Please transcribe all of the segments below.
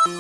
Hi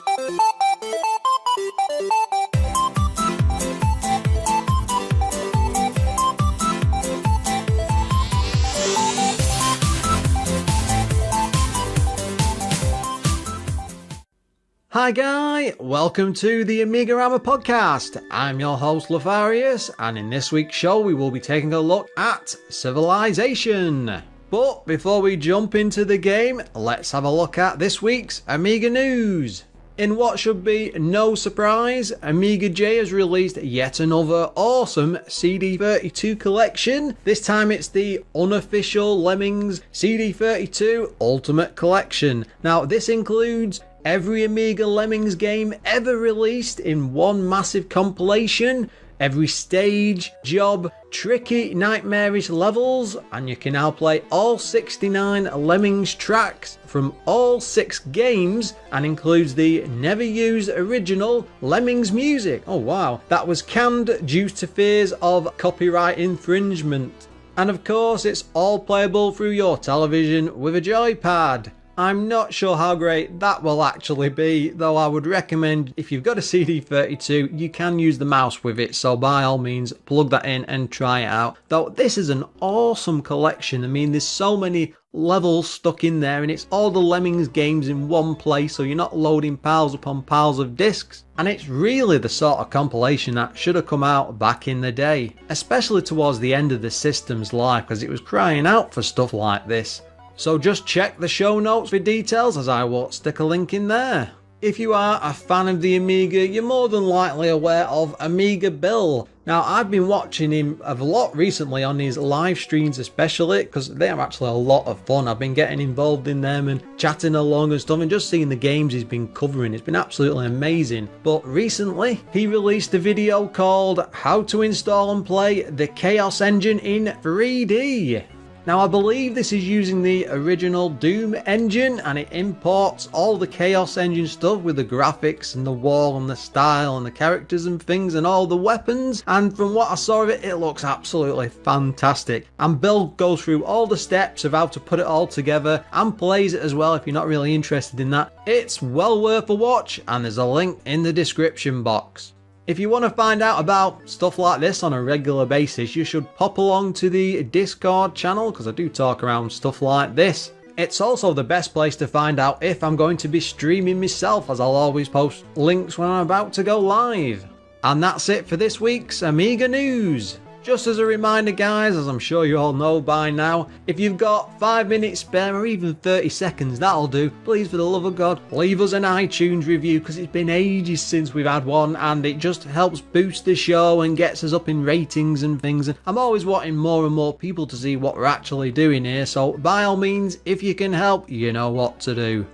Guy, welcome to the AMIGArama podcast. I'm your host Lefarius, and in this week's show we will be taking a look at Civilization. But before we jump into the game, let's have a look at this week's Amiga news. In what should be no surprise, Amiga J has released yet another awesome CD32 collection. This time it's the Unofficial Lemmings CD32 Ultimate Collection. Now this includes every Amiga Lemmings game ever released in one massive compilation, every stage, job, tricky, nightmarish levels, and you can now play all 69 Lemmings tracks from all 6 games, and includes the never used original Lemmings music. Oh wow, that was canned due to fears of copyright infringement. And of course it's all playable through your television with a joypad. I'm not sure how great that will actually be, though I would recommend if you've got a CD32 you can use the mouse with it, so by all means plug that in and try it out. Though this is an awesome collection. I mean, there's so many levels stuck in there, and it's all the Lemmings games in one place, so you're not loading piles upon piles of discs. And it's really the sort of compilation that should have come out back in the day, especially towards the end of the system's life, because it was crying out for stuff like this. So just check the show notes for details, as I will stick a link in there. If you are a fan of the Amiga, you're more than likely aware of AmigaBill. Now I've been watching him a lot recently on his live streams especially, because they are actually a lot of fun. I've been getting involved in them and chatting along and stuff, and just seeing the games he's been covering, it's been absolutely amazing. But recently he released a video called How to Install and Play the Chaos Engine in 3D. Now I believe this is using the original Doom engine, and it imports all the Chaos Engine stuff with the graphics and the wall and the style and the characters and things and all the weapons, and from what I saw of it, it looks absolutely fantastic. And Bill goes through all the steps of how to put it all together and plays it as well if you're not really interested in that. It's well worth a watch, and there's a link in the description box. If you want to find out about stuff like this on a regular basis, you should pop along to the Discord channel, because I do talk around stuff like this. It's also the best place to find out if I'm going to be streaming myself, as I'll always post links when I'm about to go live. And that's it for this week's Amiga news. Just as a reminder guys, as I'm sure you all know by now, if you've got 5 minutes spare or even 30 seconds, that'll do, please for the love of God, leave us an iTunes review, because it's been ages since we've had one, and it just helps boost the show and gets us up in ratings and things. And I'm always wanting more and more people to see what we're actually doing here, so by all means, if you can help, you know what to do.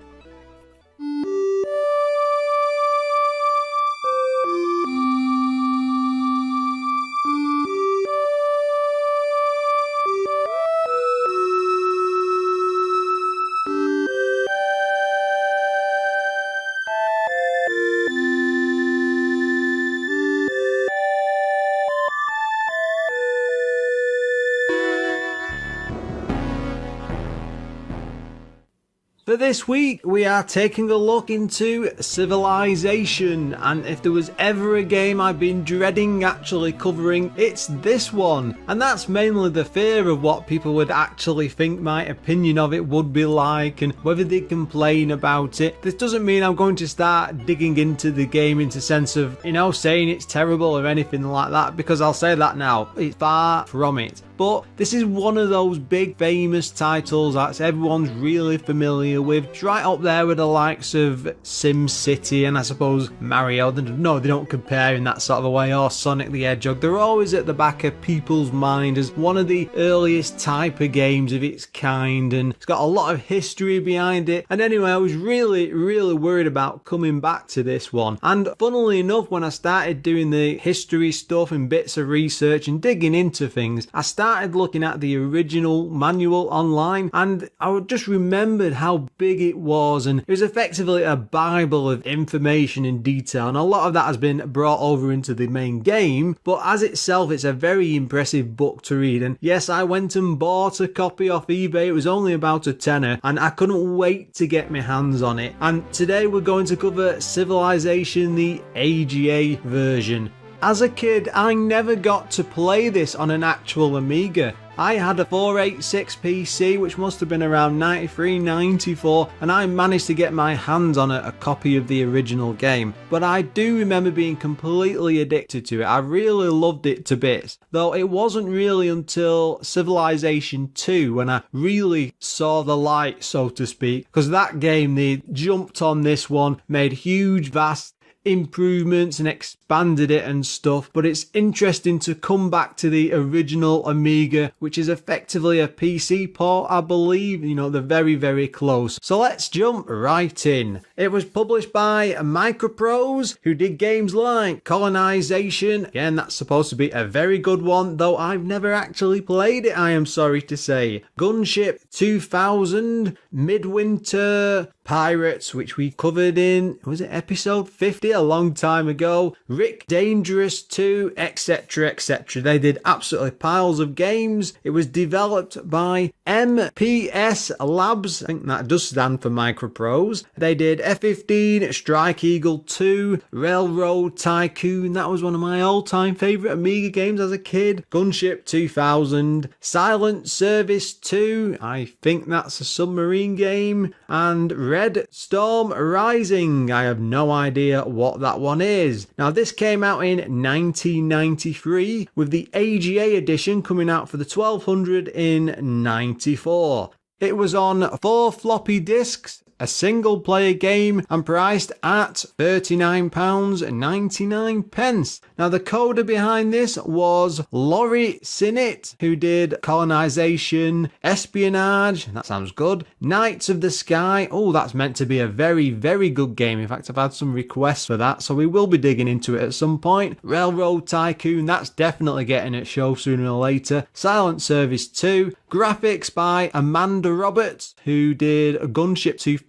For this week, we are taking a look into Civilization, and if there was ever a game I've been dreading actually covering, it's this one. And that's mainly the fear of what people would actually think my opinion of it would be like, and whether they complain about it. This doesn't mean I'm going to start digging into the game into sense of, you know, saying it's terrible or anything like that, because I'll say that now, it's far from it. But this is one of those big famous titles that everyone's really familiar with. It's right up there with the likes of SimCity and I suppose Mario. No, they don't compare in that sort of a way, or Sonic the Hedgehog. They're always at the back of people's mind as one of the earliest type of games of its kind, and it's got a lot of history behind it. And anyway, I was really worried about coming back to this one. And funnily enough, when I started doing the history stuff and bits of research and digging into things, I started started looking at the original manual online, and I just remembered how big it was, and it was effectively a bible of information and detail, and a lot of that has been brought over into the main game, but as itself it's a very impressive book to read. And yes, I went and bought a copy off eBay. It was only about a tenner, and I couldn't wait to get my hands on it. And today we're going to cover Civilization, the AGA version. As a kid, I never got to play this on an actual Amiga. I had a 486 PC, which must have been around 93, 94, and I managed to get my hands on a copy of the original game. But I do remember being completely addicted to it. I really loved it to bits. Though it wasn't really until Civilization 2 when I really saw the light, so to speak, because that game, they jumped on this one, made huge, vast improvements and expanded it and stuff. But it's interesting to come back to the original Amiga, which is effectively a PC port, I believe. You know, they're very, very close. So let's jump right in. It was published by Microprose, who did games like Colonization. Again, that's supposed to be a very good one, though I've never actually played it, I am sorry to say. Gunship 2000, Midwinter, Pirates, which we covered in, was it episode 50, a long time ago, Rick Dangerous 2, etc, etc. They did absolutely piles of games. It was developed by MPS Labs, I think that does stand for Microprose. They did F-15, Strike Eagle 2, Railroad Tycoon, that was one of my all-time favourite Amiga games as a kid, Gunship 2000, Silent Service 2, I think that's a submarine game, and Red Storm Rising. I have no idea what that one is. Now this came out in 1993 with the AGA edition coming out for the 1200 in 94. It was on 4 floppy disks, a single player game, and priced at £39.99. Now the coder behind this was Laurie Sinnett, who did Colonization, Espionage, that sounds good, Knights of the Sky, oh that's meant to be a very, very good game. In fact, I've had some requests for that, so we will be digging into it at some point. Railroad Tycoon, that's definitely getting a show sooner or later. Silent Service 2, graphics by Amanda Roberts, who did Gunship 2000,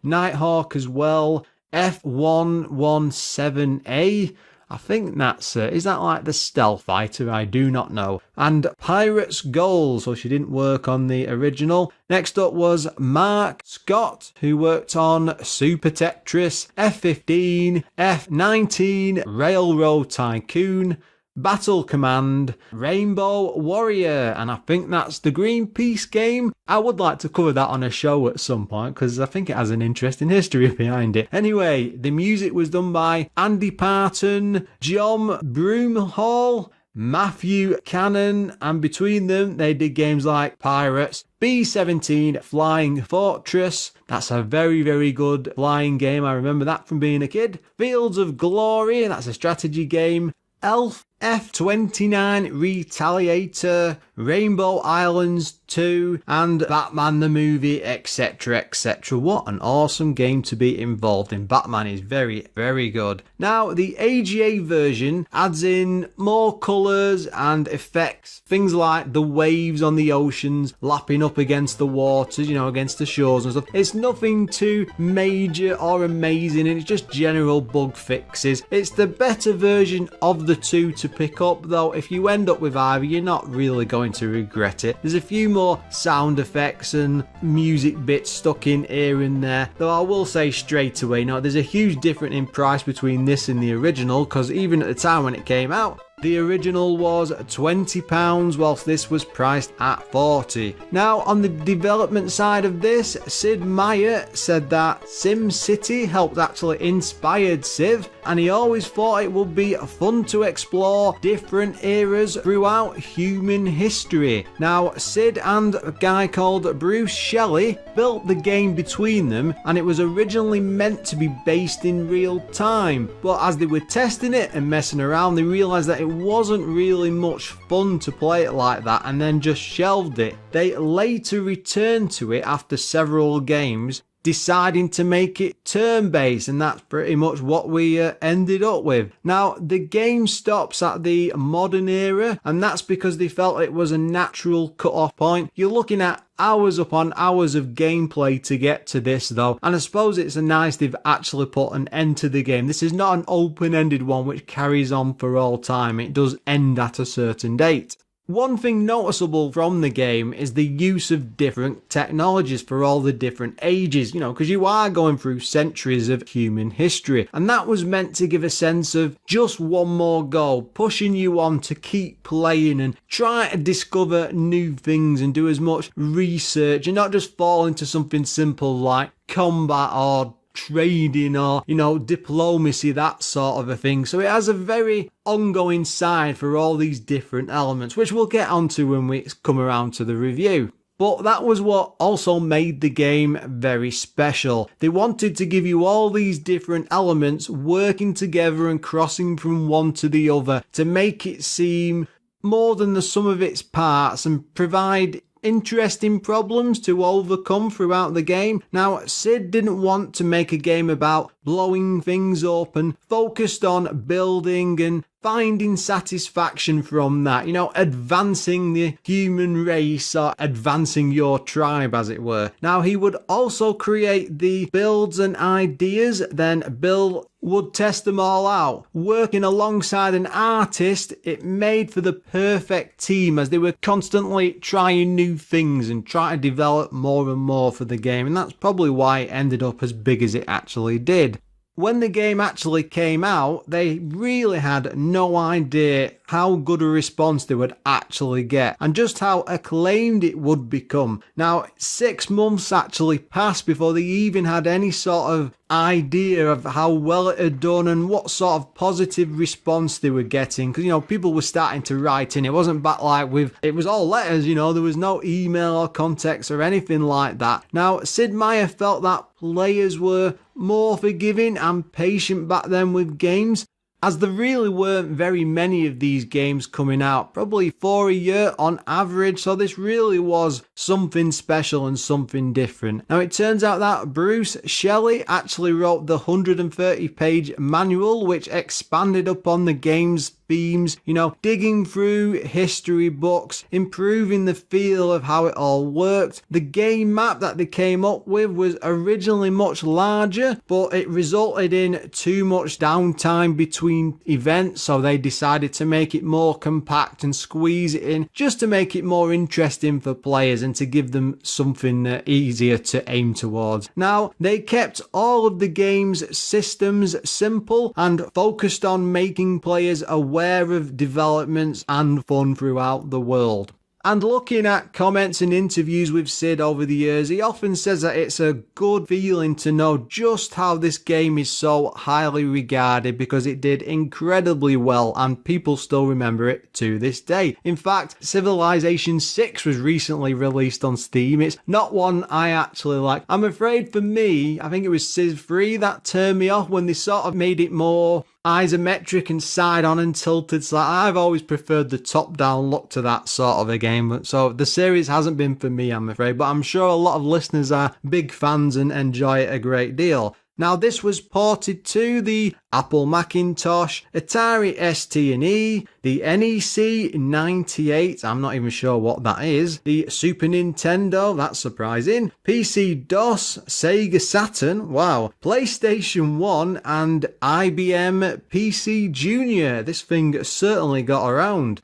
Nighthawk as well, F117A, I think that's, is that like the stealth fighter? I do not know. And Pirates Gold, so she didn't work on the original. Next up was Mark Scott, who worked on Super Tetris, F-15, F-19, Railroad Tycoon, Battle Command, Rainbow Warrior, and I think that's the Greenpeace game. I would like to cover that on a show at some point because I think it has an interesting history behind it. Anyway, the music was done by Andy Parton, John Broomhall, Matthew Cannon, and between them they did games like Pirates, B-17 Flying Fortress, that's a very, very good flying game, I remember that from being a kid. Fields of Glory, that's a strategy game. Elf F-29 Retaliator, Rainbow Islands 2, and Batman the movie, etc, etc. What an awesome game to be involved in. Batman is very, very good. Now, the AGA version adds in more colours and effects. Things like the waves on the oceans lapping up against the waters, you know, against the shores and stuff. It's nothing too major or amazing, and it's just general bug fixes. It's the better version of the two to pick up, though if you end up with either, you're not really going to regret it. There's a few more sound effects and music bits stuck in here and there, though I will say straight away, there's a huge difference in price between this and the original, because even at the time when it came out, the original was £20, whilst this was priced at £40. Now, on the development side of this, Sid Meier said that SimCity helped actually inspired Civ, and he always thought it would be fun to explore different eras throughout human history. Now, Sid and a guy called Bruce Shelley built the game between them, and it was originally meant to be based in real time, but as they were testing it and messing around, they realised that it wasn't really much fun to play it like that, and then just shelved it. They later returned to it after several games, deciding to make it turn-based, and that's pretty much what we ended up with. Now, the game stops at the modern era, and that's because they felt it was a natural cut-off point. You're looking at hours upon hours of gameplay to get to this though, and I suppose it's nice they've actually put an end to the game. This is not an open-ended one which carries on for all time. It does end at a certain date. One thing noticeable from the game is the use of different technologies for all the different ages, because you are going through centuries of human history, and that was meant to give a sense of just one more go, pushing you on to keep playing and try to discover new things and do as much research and not just fall into something simple like combat or trading or, diplomacy, that sort of a thing. So it has a very ongoing side for all these different elements, which we'll get onto when we come around to the review. But that was what also made the game very special. They wanted to give you all these different elements working together and crossing from one to the other to make it seem more than the sum of its parts and provide interesting problems to overcome throughout the game. Now, Sid didn't want to make a game about blowing things up and focused on building and finding satisfaction from that, advancing the human race or advancing your tribe, as it were. Now, he would also create the builds and ideas, then Bill would test them all out. Working alongside an artist, it made for the perfect team as they were constantly trying new things and trying to develop more and more for the game, and that's probably why it ended up as big as it actually did. When the game actually came out, they really had no idea how good a response they would actually get and just how acclaimed it would become. Now, 6 months actually passed before they even had any sort of idea of how well it had done and what sort of positive response they were getting, because people were starting to write in. It wasn't back like it was all letters, there was no email or context or anything like that. Now, Sid Meier felt that players were more forgiving and patient back then with games, as there really weren't very many of these games coming out, probably 4 a year on average, so this really was something special and something different. Now, it turns out that Bruce Shelley actually wrote the 130-page manual, which expanded upon the game's themes, digging through history books, improving the feel of how it all worked. The game map that they came up with was originally much larger, but it resulted in too much downtime between events, so they decided to make it more compact and squeeze it in just to make it more interesting for players and to give them something easier to aim towards. Now, they kept all of the game's systems simple and focused on making players aware of developments and fun throughout the world. And looking at comments and interviews with Sid over the years, he often says that it's a good feeling to know just how this game is so highly regarded because it did incredibly well and people still remember it to this day. In fact, Civilization 6 was recently released on Steam. It's not one I actually like. I'm afraid for me, I think it was Civ 3 that turned me off when they sort of made it more isometric and side on and tilted. So I've always preferred the top down look to that sort of a game, so the series hasn't been for me, I'm afraid, but I'm sure a lot of listeners are big fans and enjoy it a great deal. Now, this was ported to the Apple Macintosh, Atari ST&E, the NEC 98, I'm not even sure what that is, the Super Nintendo, that's surprising, PC-DOS, Sega Saturn, wow, PlayStation 1 and IBM PC Junior. This thing certainly got around.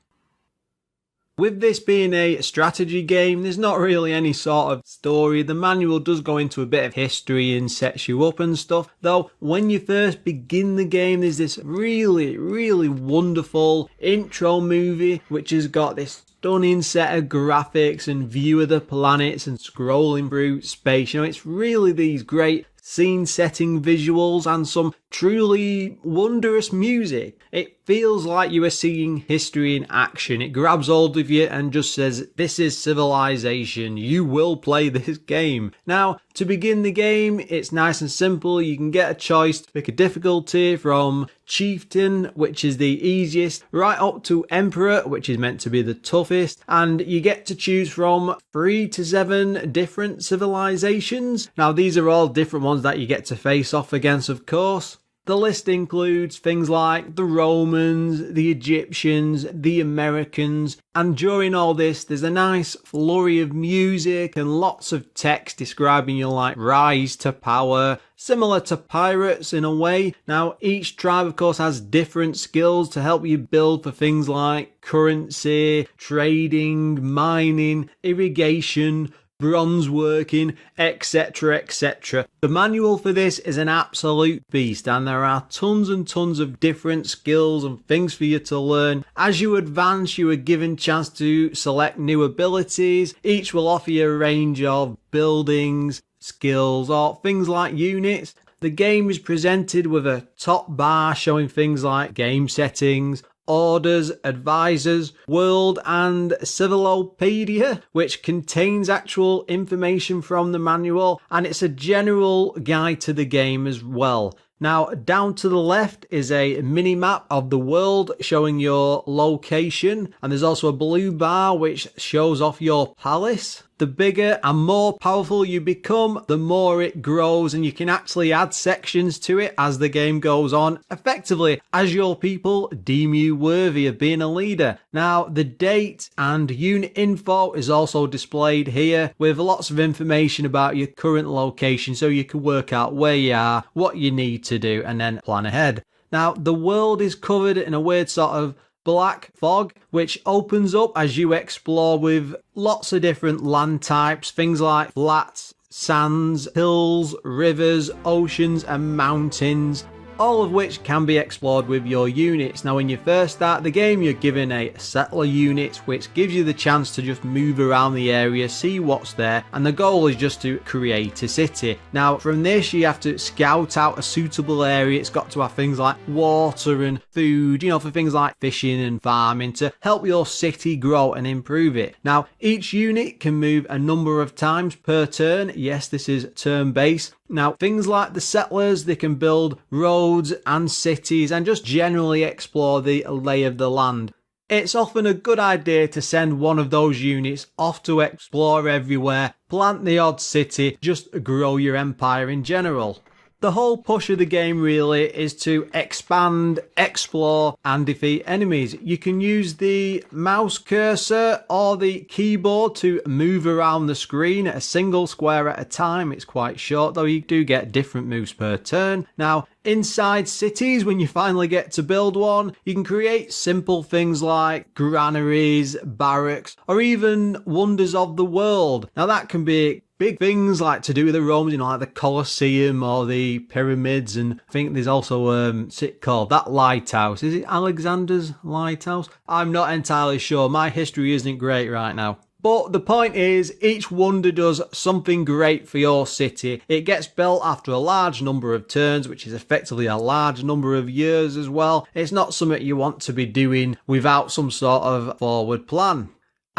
With this being a strategy game, there's not really any sort of story. The manual does go into a bit of history and sets you up and stuff, though when you first begin the game, there's this really, really wonderful intro movie which has got this stunning set of graphics and view of the planets and scrolling through space. It's really these great scene-setting visuals and some truly wondrous music. It feels like you are seeing history in action. It grabs hold of you and just says, this is Civilization. You will play this game. Now, to begin the game, it's nice and simple. You can get a choice to pick a difficulty from Chieftain, which is the easiest, right up to Emperor, which is meant to be the toughest, and you get to choose from 3 to 7 different civilizations. Now, these are all different ones that you get to face off against, of course. The list includes things like the Romans, the Egyptians, the Americans, and during all this there's a nice flurry of music and lots of text describing your rise to power, similar to pirates in a way. Now each tribe of course has different skills to help you build for things like currency, trading, mining, irrigation, bronze working, etc, etc. The manual for this is an absolute beast and there are tons and tons of different skills and things for you to learn. As you advance, you are given chance to select new abilities. Each will offer you a range of buildings, skills or things like units. The game is presented with a top bar showing things like game settings, orders, advisors, world and Civilopedia, which contains actual information from the manual, and it's a general guide to the game as well. Now, down to the left is a mini map of the world showing your location, and there's also a blue bar which shows off your palace. The bigger and more powerful you become, the more it grows, and you can actually add sections to it as the game goes on, effectively as your people deem you worthy of being a leader. Now, the date and unit info is also displayed here with lots of information about your current location so you can work out where you are, what you need to do, and then plan ahead. Now, the world is covered in a weird sort of black fog, which opens up as you explore with lots of different land types, things like flats, sands, hills, rivers, oceans and mountains, all of which can be explored with your units. Now when you first start the game, you're given a settler unit which gives you the chance to just move around the area, see what's there, and the goal is just to create a city. Now from this you have to scout out a suitable area. It's got to have things like water and food, you know, for things like fishing and farming to help your city grow and improve it. Now each unit can move a number of times per turn. Yes, this is turn based. Now, things like the settlers, they can build roads and cities and just generally explore the lay of the land. It's often a good idea to send one of those units off to explore everywhere, plant the odd city, just grow your empire in general. The whole push of the game really is to expand, explore and defeat enemies. You can use the mouse cursor or the keyboard to move around the screen a single square at a time. It's quite short though, you do get different moves per turn. Now inside cities, when you finally get to build one, you can create simple things like granaries, barracks or even wonders of the world. Now that can be big things like to do with the Romans, you know, like the Colosseum or the pyramids, and I think there's also what's it called, that lighthouse. Is it Alexander's lighthouse? I'm not entirely sure. My history isn't great right now. But the point is, each wonder does something great for your city. It gets built after a large number of turns, which is effectively a large number of years as well. It's not something you want to be doing without some sort of forward plan.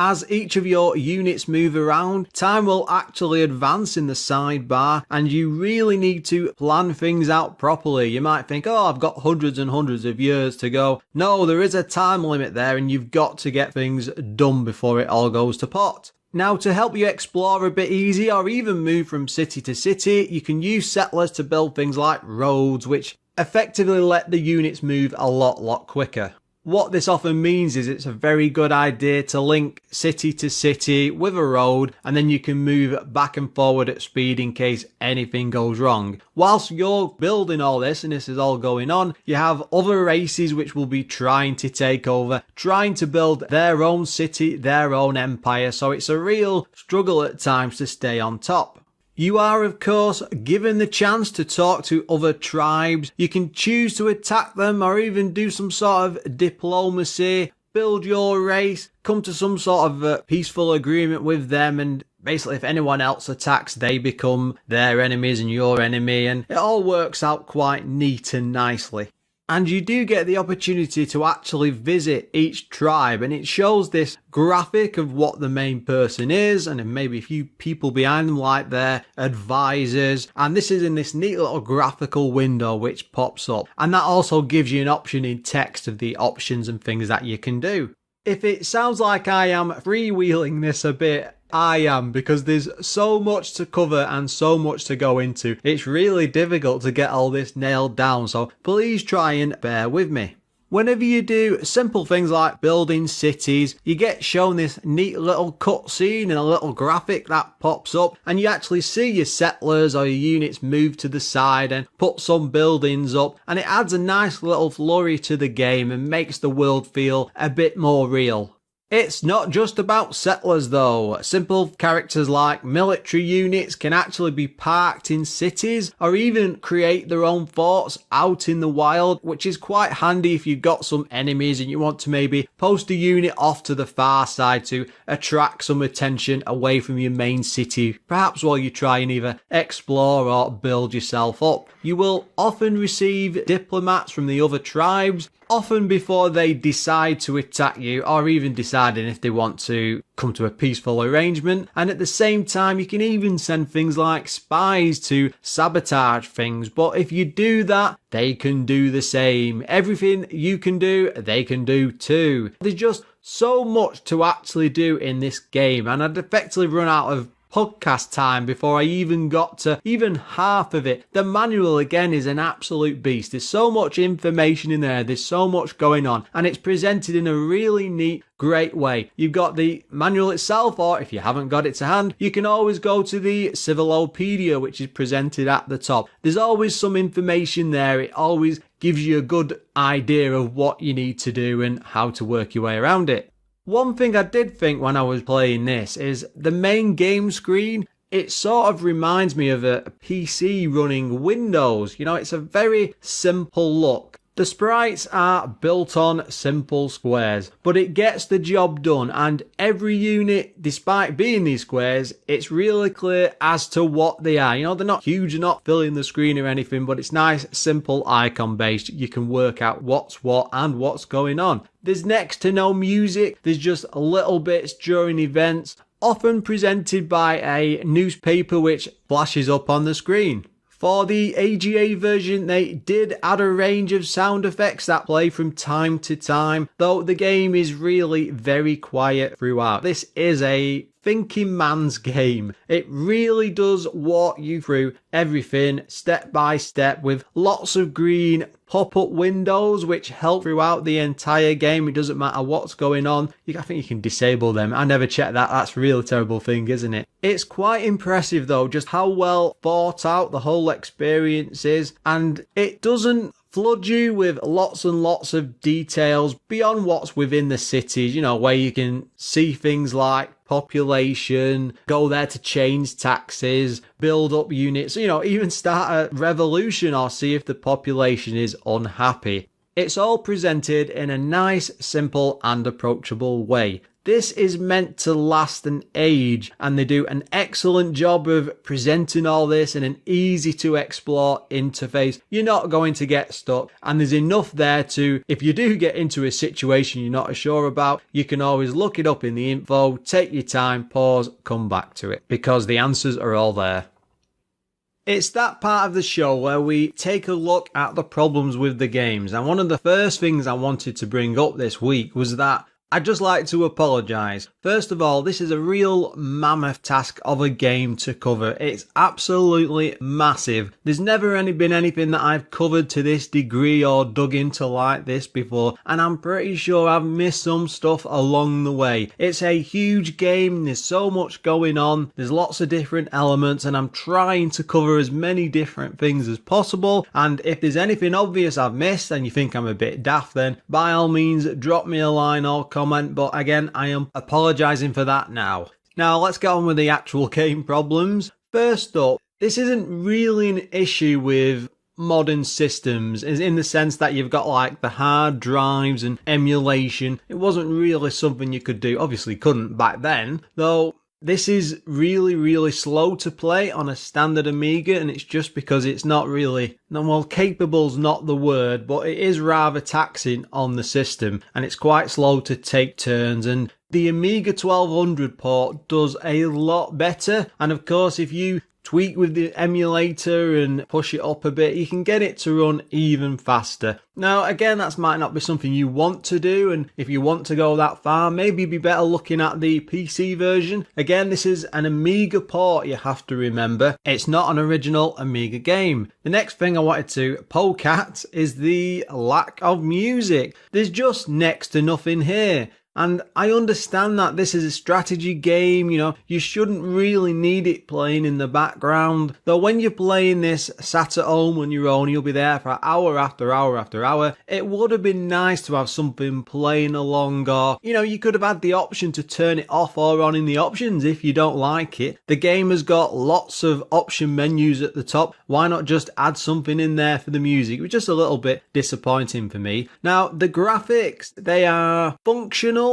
As each of your units move around, time will actually advance in the sidebar and you really need to plan things out properly. You might think, oh, I've got hundreds and hundreds of years to go. No, there is a time limit there and you've got to get things done before it all goes to pot. Now, to help you explore a bit easier or even move from city to city, you can use settlers to build things like roads, which effectively let the units move a lot quicker. What this often means is it's a very good idea to link city to city with a road, and then you can move back and forward at speed in case anything goes wrong. Whilst you're building all this and this is all going on, you have other races which will be trying to take over, trying to build their own city, their own empire, so it's a real struggle at times to stay on top. You are, of course, given the chance to talk to other tribes. You can choose to attack them or even do some sort of diplomacy, build your race, come to some sort of peaceful agreement with them and basically if anyone else attacks, they become their enemies and your enemy, and it all works out quite neat and nicely. And you do get the opportunity to actually visit each tribe, and it shows this graphic of what the main person is, and then maybe a few people behind them like their advisors. And this is in this neat little graphical window which pops up. And that also gives you an option in text of the options and things that you can do. If it sounds like I am freewheeling this a bit, I am, because there's so much to cover and so much to go into. It's really difficult to get all this nailed down, so please try and bear with me. Whenever you do simple things like building cities, you get shown this neat little cutscene and a little graphic that pops up, and you actually see your settlers or your units move to the side and put some buildings up, and it adds a nice little flurry to the game and makes the world feel a bit more real. It's not just about settlers though. Simple characters like military units can actually be parked in cities or even create their own forts out in the wild, which is quite handy if you've got some enemies and you want to maybe post a unit off to the far side to attract some attention away from your main city, perhaps while you try and either explore or build yourself up. You will often receive diplomats from the other tribes, often before they decide to attack you, or even deciding if they want to come to a peaceful arrangement. And at the same time, you can even send things like spies to sabotage things. But if you do that, they can do the same. Everything you can do, they can do too. There's just so much to actually do in this game, and I'd effectively run out of podcast time before I even got to even half of it. The manual again is an absolute beast. There's so much information in there, there's so much going on, and it's presented in a really neat, great way. You've got the manual itself, or if you haven't got it to hand, you can always go to the Civilopedia, which is presented at the top. There's always some information there. It always gives you a good idea of what you need to do and how to work your way around it. One thing I did think when I was playing this is the main game screen, it sort of reminds me of a PC running Windows. You know, it's a very simple look. The sprites are built on simple squares, but it gets the job done, and every unit, despite being these squares, it's really clear as to what they are. You know, they're not huge, they're not filling the screen or anything, but it's nice, simple, icon based. You can work out what's what and what's going on. There's next to no music, there's just little bits during events, often presented by a newspaper which flashes up on the screen. For the AGA version, they did add a range of sound effects that play from time to time, though the game is really very quiet throughout. This is a thinking man's game. It really does walk you through everything step by step with lots of green pop-up windows which help throughout the entire game. It doesn't matter what's going on. I think you can disable them. I never checked that. That's a real terrible thing, isn't it? It's quite impressive though, just how well thought out the whole experience is, and it doesn't flood you with lots and lots of details beyond what's within the cities, you know, where you can see things like population, go there to change taxes, build up units, you know, even start a revolution or see if the population is unhappy. It's all presented in a nice, simple and approachable way. This is meant to last an age, and they do an excellent job of presenting all this in an easy to explore interface. You're not going to get stuck, and there's enough there to, if you do get into a situation you're not sure about, you can always look it up in the info, take your time, pause, come back to it, because the answers are all there. It's that part of the show where we take a look at the problems with the games, and one of the first things I wanted to bring up this week was that I'd just like to apologise. First of all, this is a real mammoth task of a game to cover. It's absolutely massive. There's never been anything that I've covered to this degree or dug into like this before, and I'm pretty sure I've missed some stuff along the way. It's a huge game, there's so much going on, there's lots of different elements, and I'm trying to cover as many different things as possible. And if there's anything obvious I've missed and you think I'm a bit daft, then by all means drop me a line or comment, but again, I am apologising for that now. Now let's get on with the actual game problems. First up, this isn't really an issue with modern systems, in the sense that you've got like the hard drives and emulation. It wasn't really something you could do, obviously couldn't back then, though This is really slow to play on a standard Amiga, and it's just because it's not really, well, capable's not the word, but it is rather taxing on the system, and it's quite slow to take turns, and the Amiga 1200 port does a lot better. And of course, if you tweak with the emulator and push it up a bit, you can get it to run even faster. Now, again, that might not be something you want to do, and if you want to go that far, maybe you'd be better looking at the PC version. Again, this is an Amiga port, you have to remember. It's not an original Amiga game. The next thing I wanted to poke at is the lack of music. There's just next to nothing here. And I understand that this is a strategy game, you shouldn't really need it playing in the background. Though when you're playing this sat at home on your own, you'll be there for hour after hour after hour. It would have been nice to have something playing along, or, you could have had the option to turn it off or on in the options if you don't like it. The game has got lots of option menus at the top. Why not just add something in there for the music? It was just a little bit disappointing for me. Now, the graphics, they are functional,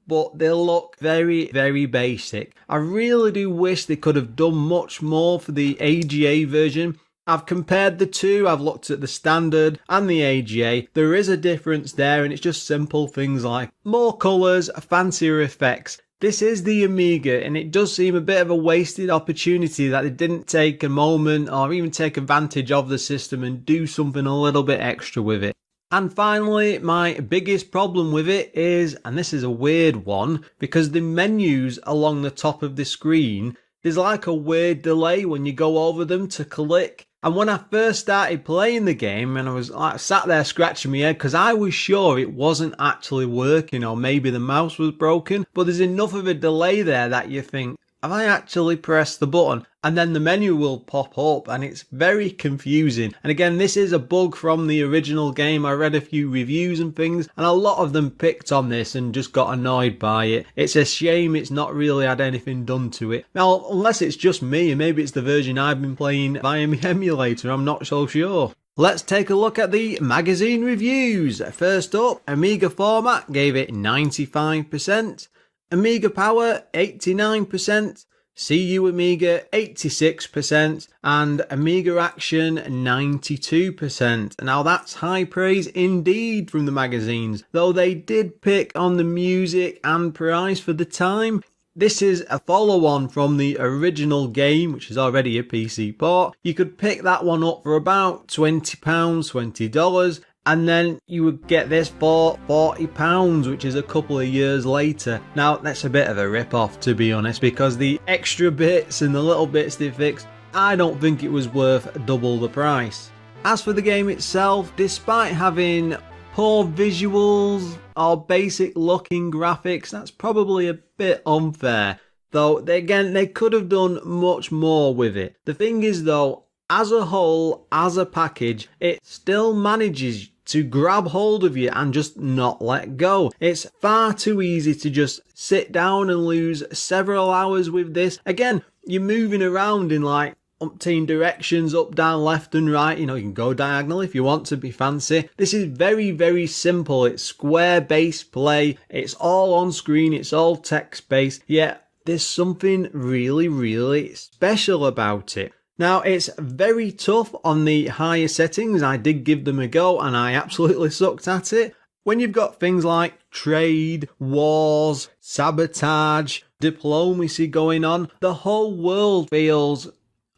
but they look very basic. I really do wish they could have done much more for the AGA version. I've compared the two, I've looked at the standard and the AGA. There is a difference there, and it's just simple things like more colours, fancier effects. This is the Amiga, and it does seem a bit of a wasted opportunity that they didn't take a moment or even take advantage of the system and do something a little bit extra with it. And finally, my biggest problem with it is, and this is a weird one, because the menus along the top of the screen, there's like a weird delay when you go over them to click. And when I first started playing the game, and I was sat there scratching my head because I was sure it wasn't actually working, or maybe the mouse was broken, but there's enough of a delay there that you think, have I actually pressed the button? And then the menu will pop up, and it's very confusing. And again, this is a bug from the original game. I read a few reviews and things, and a lot of them picked on this and just got annoyed by it. It's a shame it's not really had anything done to it. Now, unless it's just me, and maybe it's the version I've been playing via my emulator, I'm not so sure. Let's take a look at the magazine reviews. First up, Amiga Format gave it 95%. Amiga Power 89%, CU Amiga 86%, and Amiga Action 92%. Now that's high praise indeed from the magazines, though they did pick on the music and price for the time. This is a follow-on from the original game, which is already a PC port. You could pick that one up for about £20, $20. And then you would get this for £40, which is a couple of years later. Now, that's a bit of a rip-off, to be honest, because the extra bits and the little bits they fixed, I don't think it was worth double the price. As for the game itself, despite having poor visuals or basic looking graphics, that's probably a bit unfair. Though, they could have done much more with it. The thing is, though, as a whole, as a package, it still manages to grab hold of you and just not let go. It's far too easy to just sit down and lose several hours with this. Again, you're moving around in like umpteen directions, up, down, left and right. You can go diagonal if you want to be fancy. This is very simple. It's square-based play. It's all on screen. It's all text-based. Yet there's something really special about it. Now, it's very tough on the higher settings. I did give them a go and I absolutely sucked at it. When you've got things like trade, wars, sabotage, diplomacy going on, the whole world feels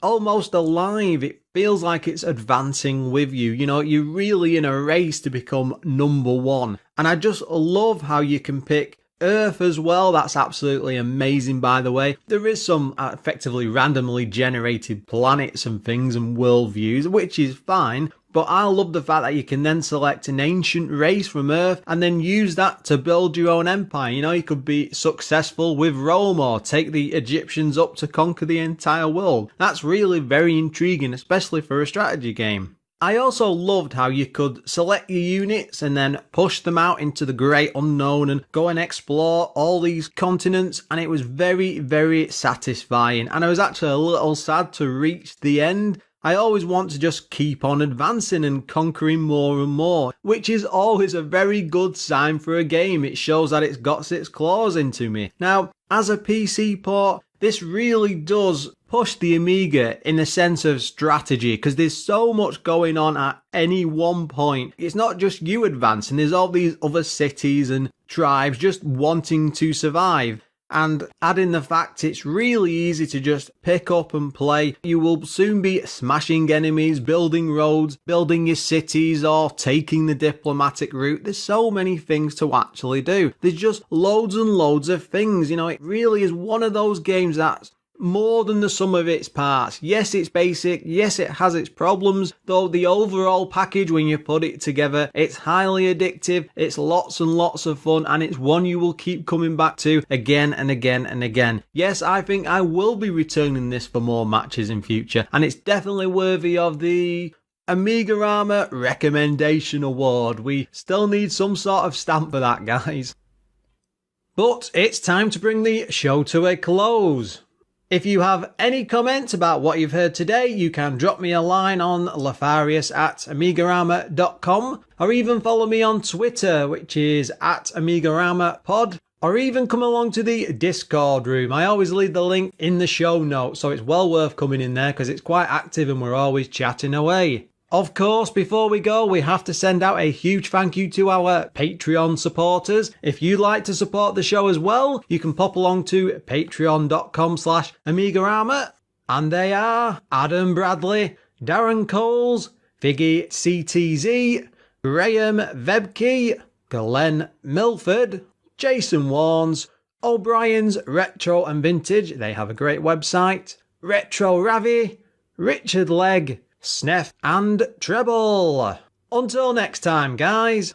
almost alive. It feels like it's advancing with you. You're really in a race to become number one. And I just love how you can pick Earth as well. That's absolutely amazing, by the way. There is some effectively randomly generated planets and things and worldviews, which is fine, but I love the fact that you can then select an ancient race from Earth and then use that to build your own empire. You could be successful with Rome or take the Egyptians up to conquer the entire world. That's really very intriguing, especially for a strategy game. I also loved how you could select your units and then push them out into the great unknown and go and explore all these continents, and it was very satisfying. And I was actually a little sad to reach the end. I always want to just keep on advancing and conquering more and more, which is always a very good sign for a game. It shows that it's got its claws into me. Now, as a PC port, this really does push the Amiga in a sense of strategy, because there's so much going on at any one point. It's not just you advancing, there's all these other cities and tribes just wanting to survive. And add in the fact it's really easy to just pick up and play. You will soon be smashing enemies, building roads, building your cities, or taking the diplomatic route. There's so many things to actually do. There's just loads and loads of things. You know, it really is one of those games that's more than the sum of its parts. Yes, it's basic. Yes, it has its problems, though the overall package, when you put it together, it's highly addictive, it's lots and lots of fun, and it's one you will keep coming back to again and again and again. Yes, I think I will be returning this for more matches in future, and it's definitely worthy of the AMIGArama Recommendation Award. We still need some sort of stamp for that, guys. But it's time to bring the show to a close. If you have any comments about what you've heard today, you can drop me a line on lefarius@amigarama.com, or even follow me on Twitter, which is @AmigaRamaPod, or even come along to the Discord room. I always leave the link in the show notes, so it's well worth coming in there because it's quite active and we're always chatting away. Of course, before we go, we have to send out a huge thank you to our Patreon supporters. If you'd like to support the show as well, you can pop along to patreon.com/AmigaRama. And they are Adam Bradley, Darren Coles, Figgy CTZ, Graham Vebke, Glenn Milford, Jason Warnes, O'Brien's Retro and Vintage, they have a great website, Retro Ravi, Richard Legg, Sneff and Treble. Until next time, guys.